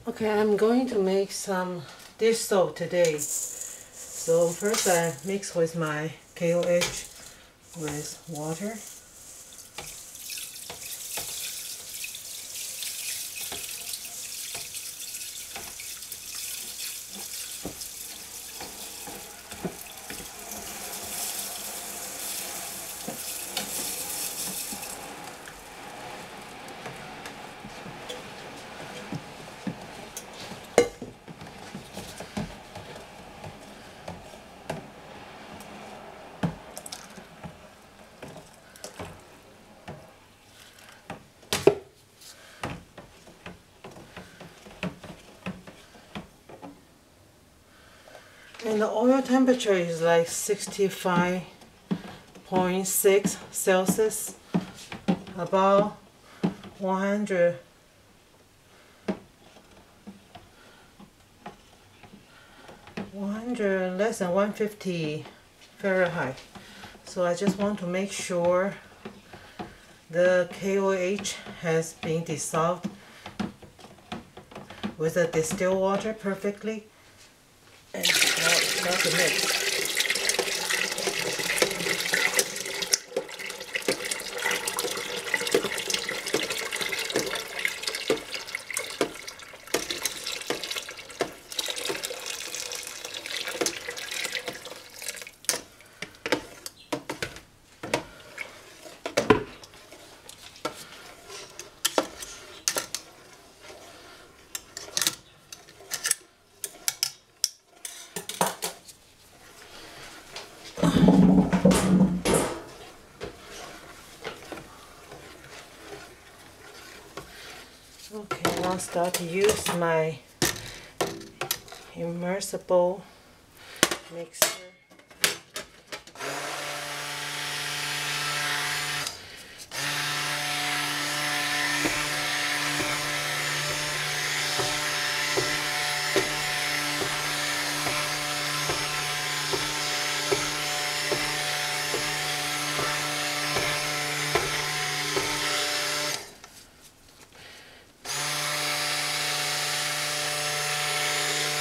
Okay, I'm going to make some dish soap today. So first I mix with my KOH with water. And the oil temperature is like 65.6 Celsius, about 100 less than 150 Fahrenheit. So I just want to make sure the KOH has been dissolved with the distilled water perfectly. And now start to mix. Okay, now start to use my immersible mixer.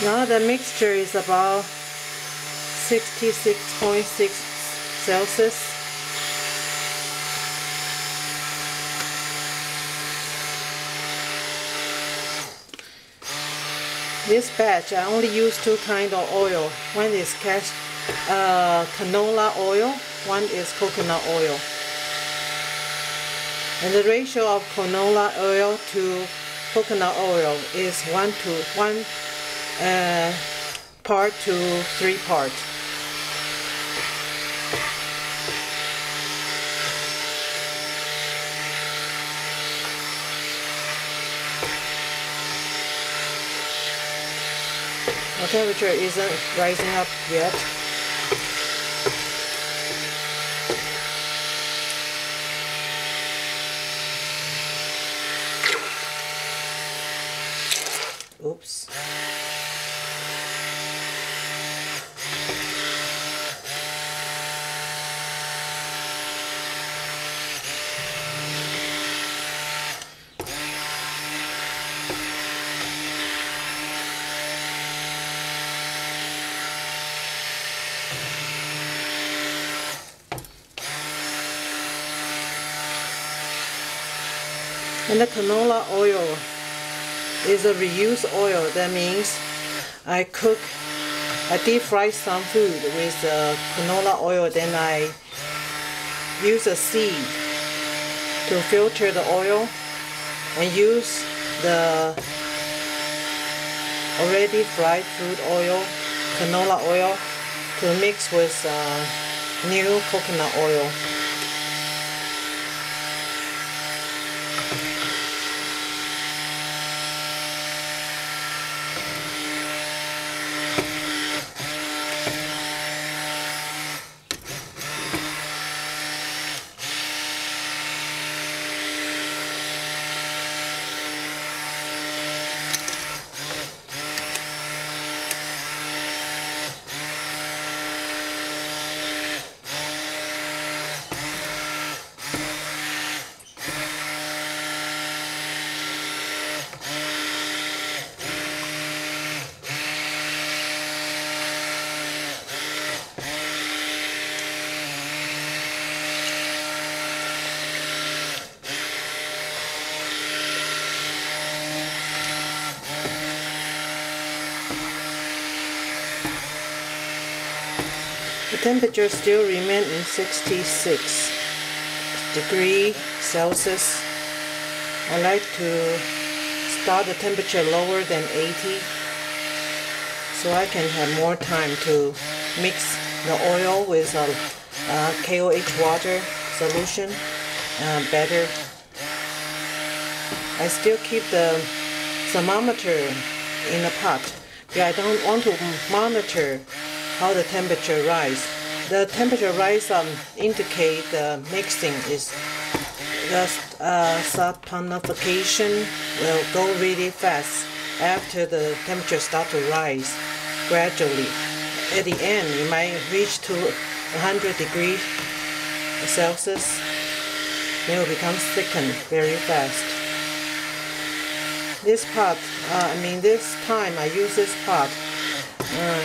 Now the mixture is about 66.6 Celsius. This batch I only use two kinds of oil. One is canola oil, one is coconut oil. And the ratio of canola oil to coconut oil is 1 part to 3 parts. The temperature isn't rising up yet. Oops. And the canola oil is a reused oil. That means I deep fry some food with canola oil, then I use a sieve to filter the oil and use the already fried food oil, canola oil, to mix with new coconut oil. temperature still remains in 66 degrees Celsius. I like to start the temperature lower than 80 so I can have more time to mix the oil with a KOH water solution better. I still keep the thermometer in the pot because I don't want to monitor how the temperature rise. The temperature rise indicate the mixing is the saponification will go really fast after the temperature start to rise gradually. At the end, it might reach to 100 degrees Celsius. It will become thickened very fast. This pot, this time I use this pot,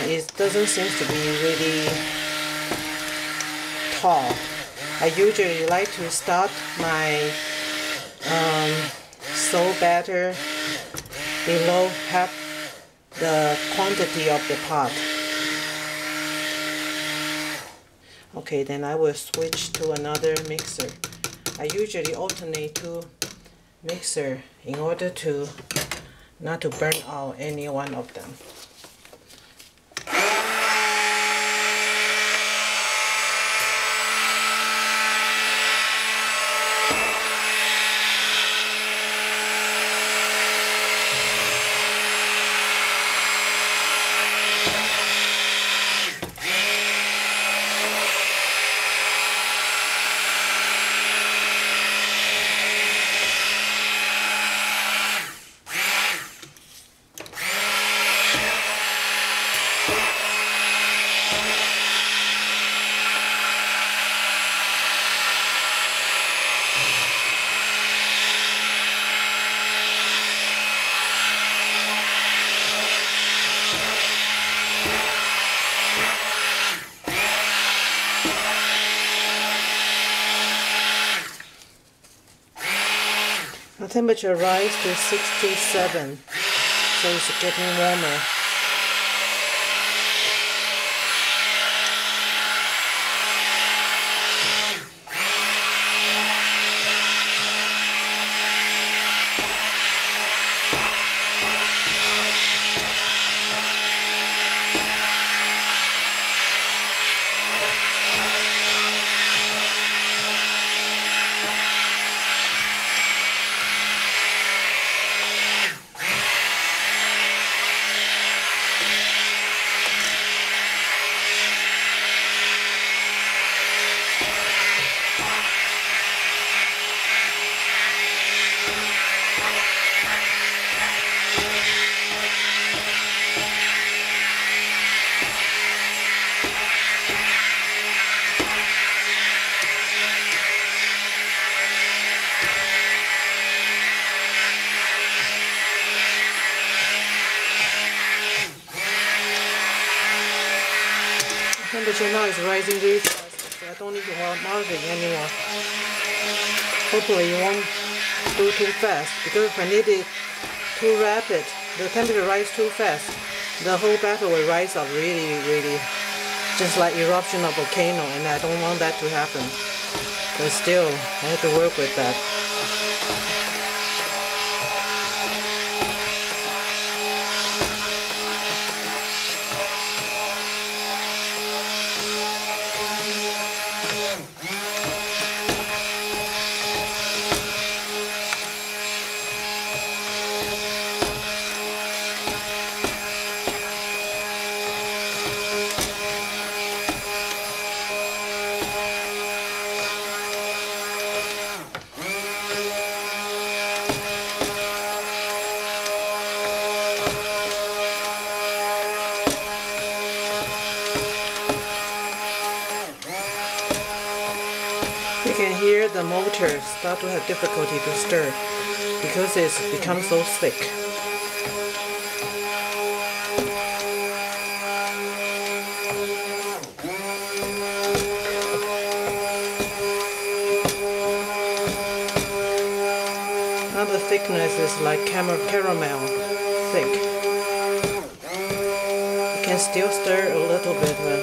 it doesn't seem to be really tall. I usually like to start my soap batter below half the quantity of the pot. Okay, then I will switch to another mixer. I usually alternate two mixer in order to not to burn out any one of them. The temperature rise to 67, so it's getting warmer. Temperature now is rising really fast, so I don't need to monitor it anymore. Hopefully it won't do too fast, because if I need it too rapid, the temperature rise too fast, the whole batter will rise up really, just like eruption of a volcano, and I don't want that to happen. But still, I have to work with that. You can hear the motor start to have difficulty to stir because it's become so thick. Now the thickness is like caramel thick. You can still stir a little bit, but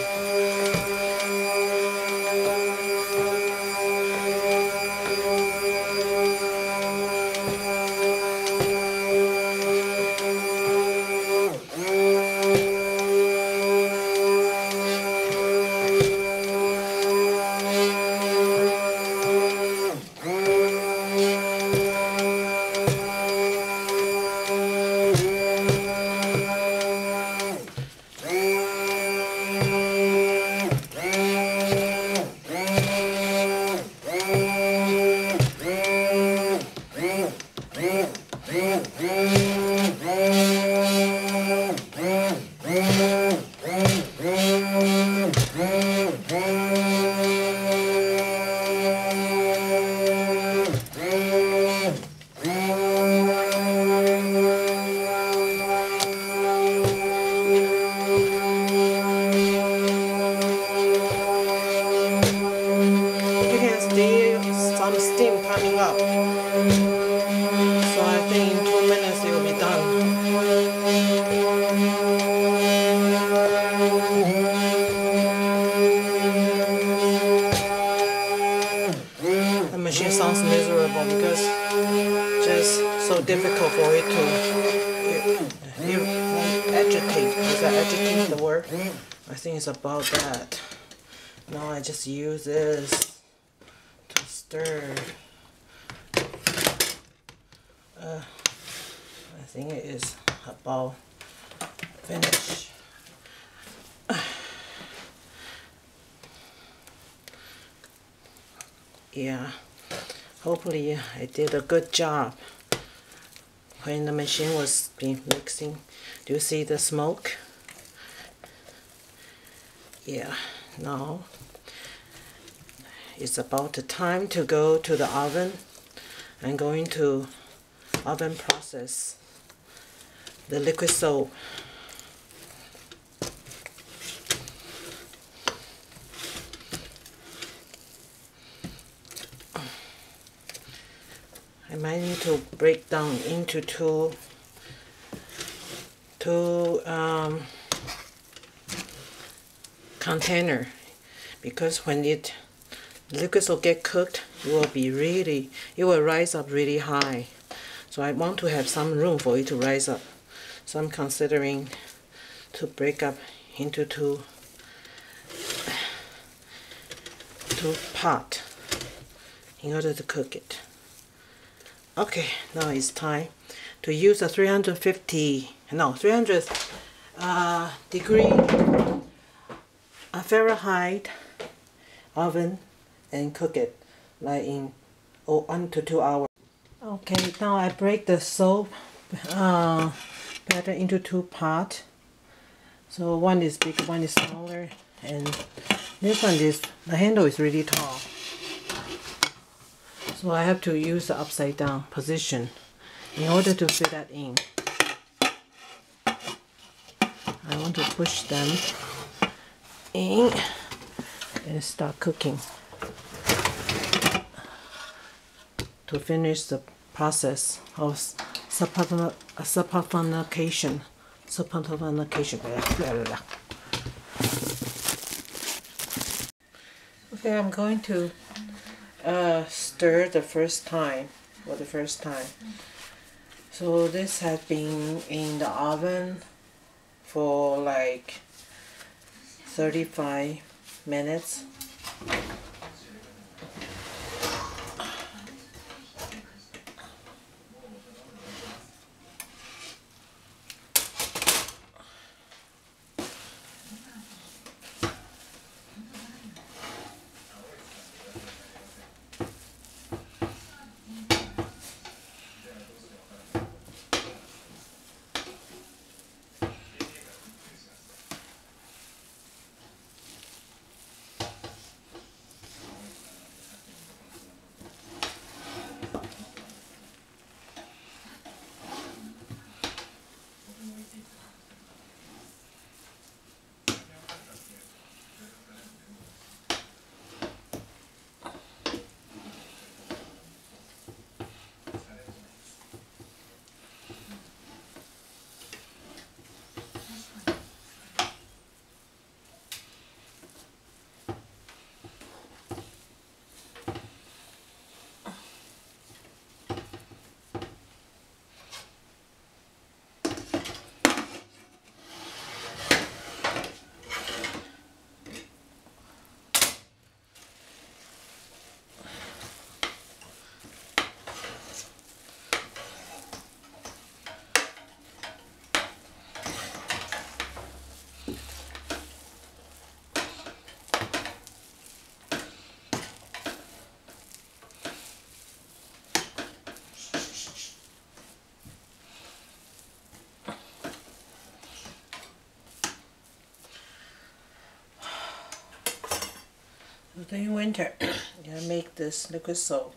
agitate. Is that agitate the word? I think it's about that. Now I just use this to stir. I think it is about finished. Yeah, hopefully I did a good job. When the machine was being mixing, do you see the smoke? Yeah, now it's about the time to go to the oven. I'm going to oven process the liquid soap. I might need to break down into two container, because when the liquid will get cooked, it will rise up really high. So I want to have some room for it to rise up. So I'm considering to break up into two pot in order to cook it. Okay, now it's time to use a 300 degree Fahrenheit oven and cook it like in 1 to 2 hours. Okay, now I break the soap batter into two pots. So one is big, one is smaller, and this one is, the handle is really tall. So I have to use the upside down position in order to fit that in. I want to push them in and start cooking to finish the process of saponification. Okay, I'm going to stir the first time, for the first time. So this has been in the oven for like 35 minutes. During winter, you make this liquid soap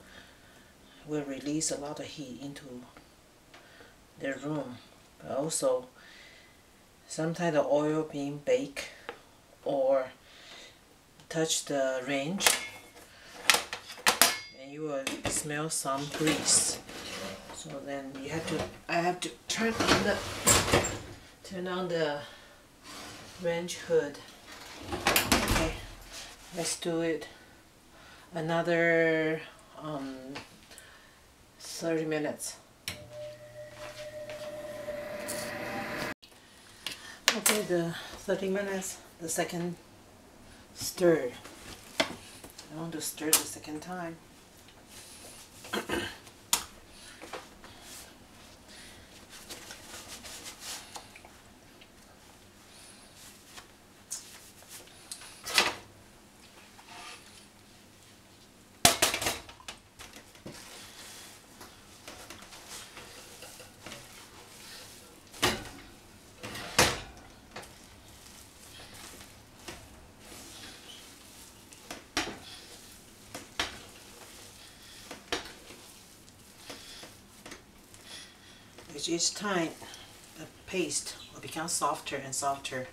will release a lot of heat into the room. But also, sometimes the oil being baked or touch the range, and you will smell some grease. So then I have to turn on the range hood. Okay. Let's do it another 30 minutes. After the 30 minutes, the second stir. I want to stir the second time. With each time, the paste will become softer and softer.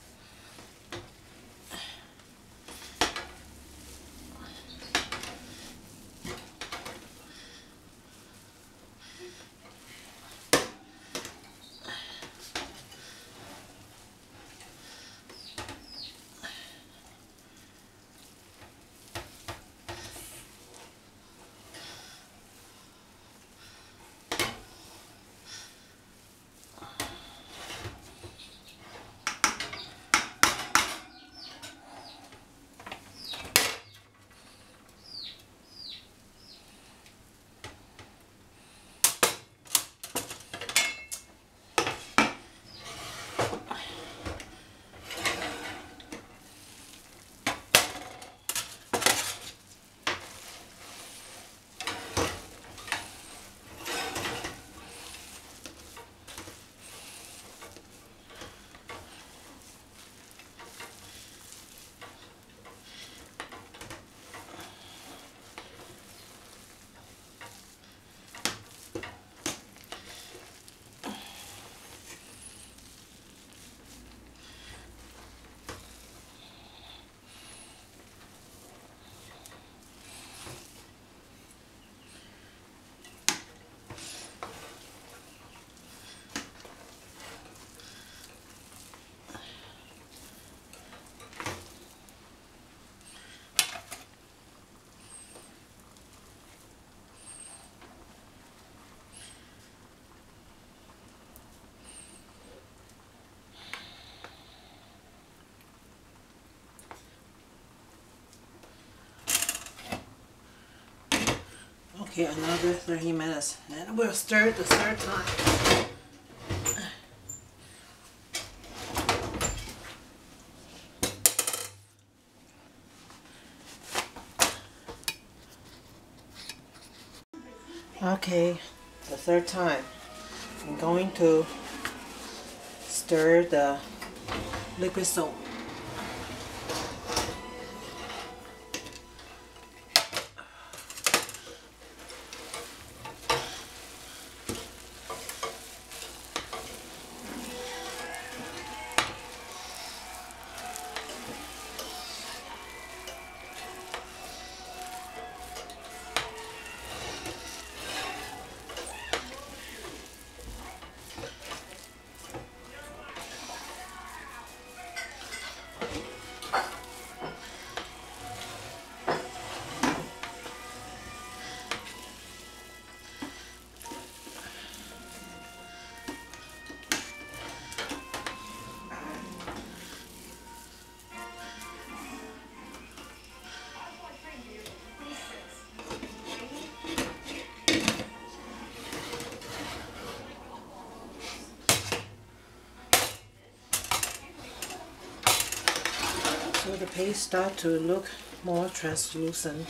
Okay, another 30 minutes, and we'll stir it the third time. Okay, the third time, I'm going to stir the liquid soap. So the paste starts to look more translucent,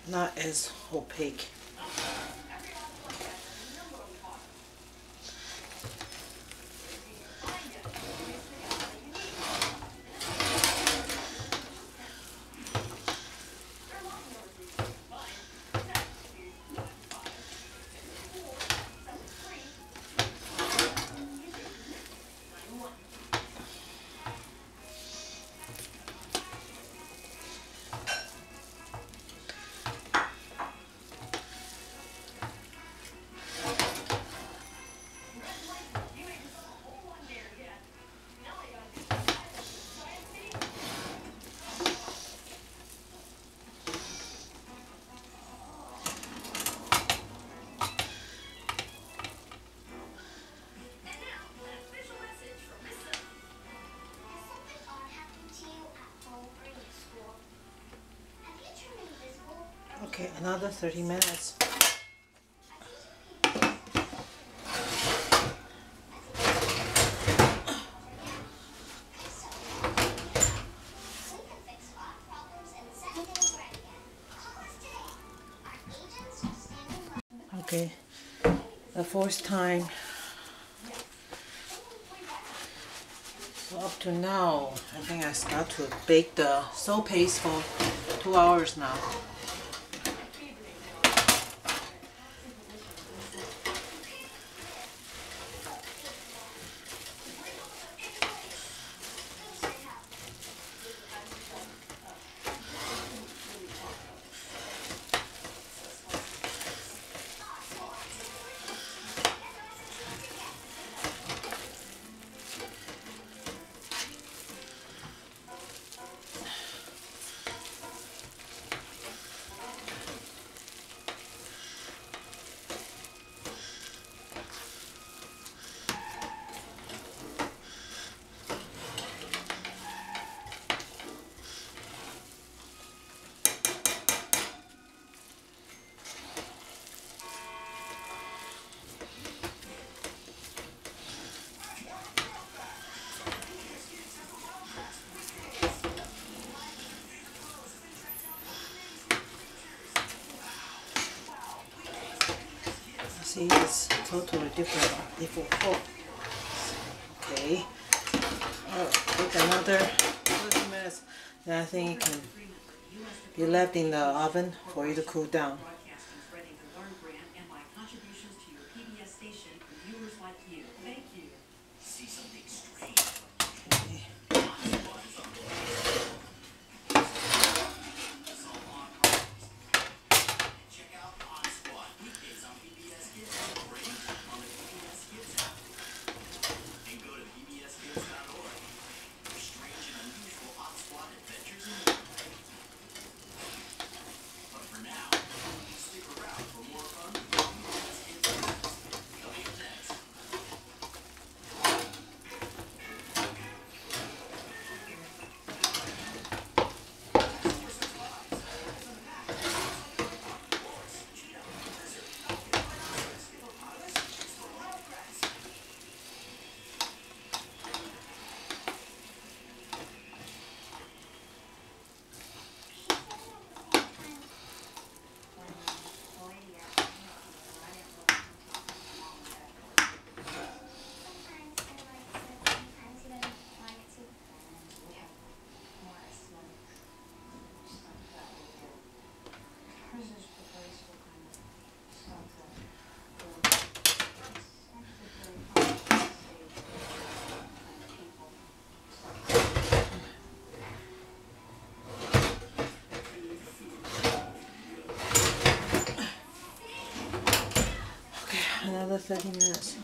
not as opaque. Okay, another 30 minutes. Okay, the fourth time. So up to now, I think I start to bake the soap paste for 2 hours now. See, it's totally different before. Oh, okay. Take another 30 minutes. Then I think it can be left in the oven for it to cool down. Another 30 minutes.